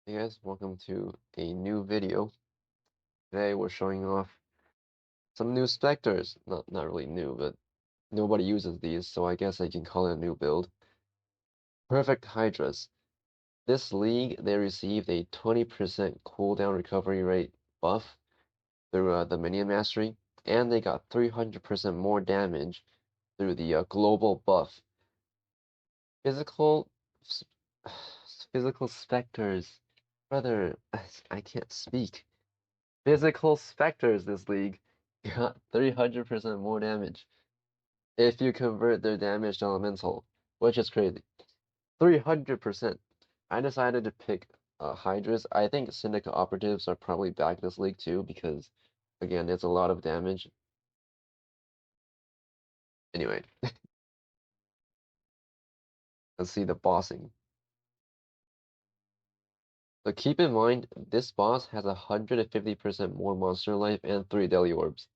Hey guys, welcome to a new video. Today we're showing off some new specters. Not really new, but nobody uses these, so I guess I can call it a new build. Perfect Hydras. This league, they received a 20% cooldown recovery rate buff through the minion mastery, and they got 300% more damage through the global buff. Physical, s- physical specters. Brother, I can't speak. Physical specters this league got 300% more damage if you convert their damage to elemental, which is crazy. 300%. I decided to pick hydras. I think syndicate operatives are probably back this league too because, again, it's a lot of damage. Anyway, let's see the bossing. So keep in mind, this boss has 150% more monster life and 3 deli orbs.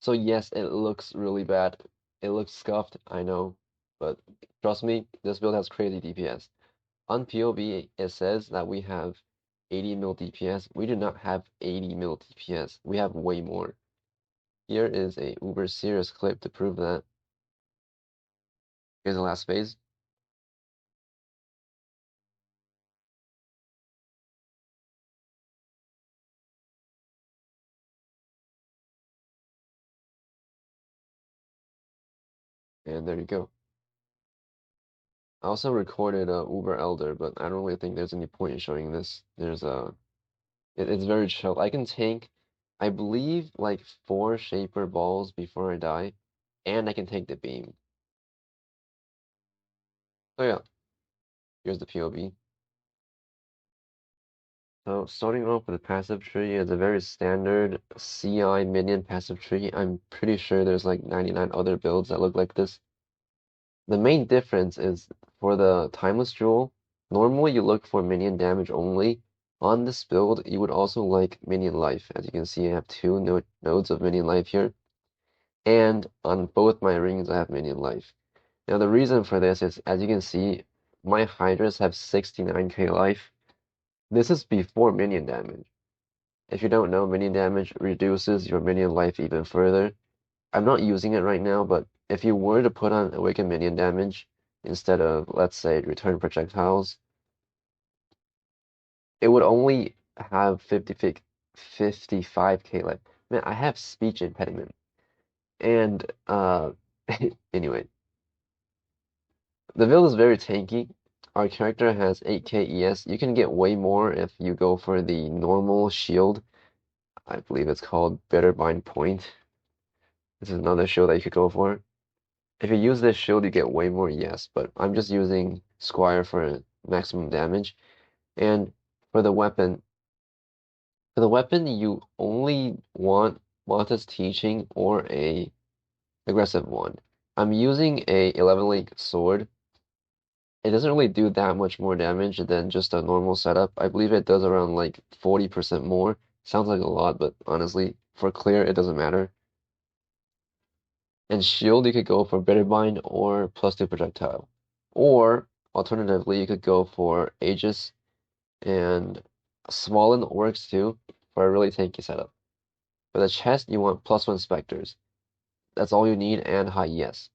So yes, it looks really bad. It looks scuffed, I know. But trust me, this build has crazy DPS. On POV, it says that we have 80 mil DPS. We do not have 80 mil DPS. We have way more. Here is a uber serious clip to prove that. Here's the last phase. And there you go. I also recorded Uber Elder, but I don't really think there's any point in showing this. It's very chill. I can tank, I believe, like 4 Shaper balls before I die, and I can take the beam. So yeah, here's the POV. So starting off with the passive tree is a very standard CI minion passive tree. I'm pretty sure there's like 99 other builds that look like this. The main difference is for the Timeless Jewel, normally you look for minion damage only. On this build, you would also like minion life. As you can see, I have 2 nodes of minion life here. And on both my rings, I have minion life. Now, the reason for this is, as you can see, my hydras have 69k life. This is before minion damage. If you don't know, minion damage reduces your minion life even further. I'm not using it right now, but if you were to put on awaken minion damage instead of, let's say, return projectiles, it would only have 55k life. Man, I have speech impediment. And anyway, the build is very tanky. Our character has 8k ES. You can get way more if you go for the normal shield. I believe it's called Better Bind Point. This is another shield that you could go for. If you use this shield, you get way more ES, but I'm just using Squire for maximum damage. And for the weapon, you only want Monta's Teaching or a aggressive one. I'm using a 11 link sword. It doesn't really do that much more damage than just a normal setup. I believe it does around like 40% more. Sounds like a lot, but honestly, for clear, it doesn't matter. And shield, you could go for Bitter Bind or +2 projectile. Or, alternatively, you could go for Aegis and Swollen works too for a really tanky setup. For the chest, you want +1 Spectres. That's all you need and high ES.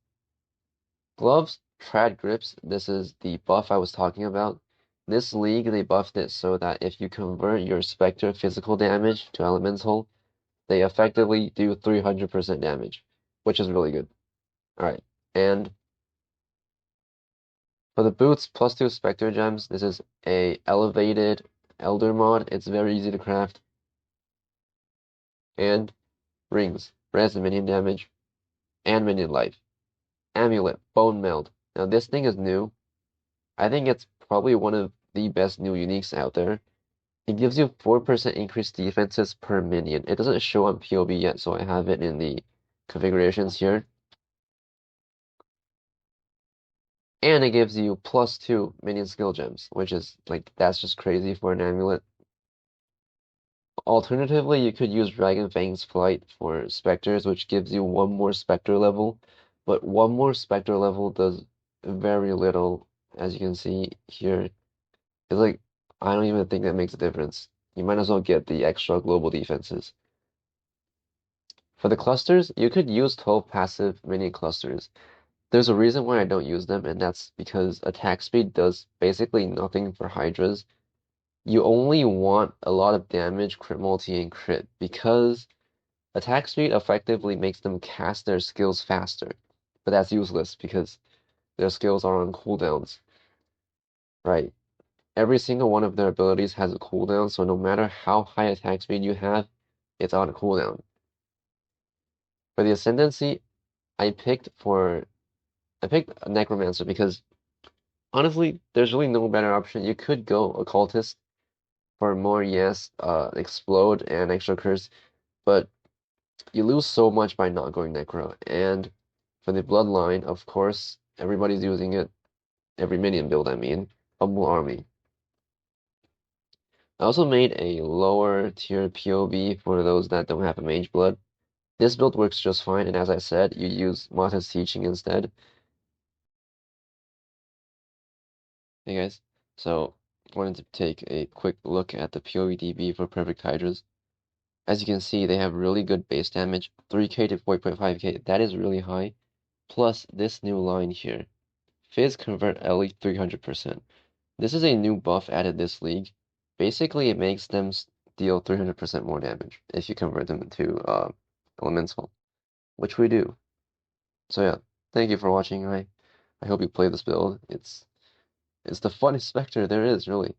Gloves, trad grips, this is the buff I was talking about. This league, they buffed it so that if you convert your Spectre physical damage to elemental, they effectively do 300% damage, which is really good. Alright, and for the boots, +2 Spectre gems, this is a elevated Elder mod. It's very easy to craft. And rings, res and minion damage, and minion life. Amulet, bone meld. Now this thing is new. I think it's probably one of the best new uniques out there. It gives you 4% increased defenses per minion. It doesn't show on POV yet, so I have it in the configurations here. And it gives you +2 minion skill gems, which is like, that's just crazy for an amulet. Alternatively, you could use Dragon Fang's Flight for Spectres, which gives you 1 more Spectre level, but 1 more Spectre level does very little, as you can see here. It's like I don't even think that makes a difference. You might as well get the extra global defenses. For the clusters, you could use 12 passive minion clusters. There's a reason why I don't use them, and that's because attack speed does basically nothing for hydras. You only want a lot of damage, crit multi, and crit, because attack speed effectively makes them cast their skills faster. But that's useless because their skills are on cooldowns, right? Every single one of their abilities has a cooldown, so no matter how high attack speed you have, it's on a cooldown. For the ascendancy, I picked a necromancer because honestly, there's really no better option. You could go occultist for more, yes, explode and extra curse, but you lose so much by not going necro. And for the bloodline, of course, everybody's using it. Every minion build, I mean, humble army. I also made a lower tier POB for those that don't have a mage blood. This build works just fine, and as I said, you use Mata's teaching instead. Hey guys, so I wanted to take a quick look at the PoE for Perfect Hydras. As you can see, they have really good base damage, 3k to 4.5k, that is really high. Plus this new line here, Fizz convert LE 300%. This is a new buff added this league. Basically, it makes them deal 300% more damage if you convert them into elemental, which we do. So yeah, thank you for watching. I hope you play this build. It's the funnest Spectre there is, really.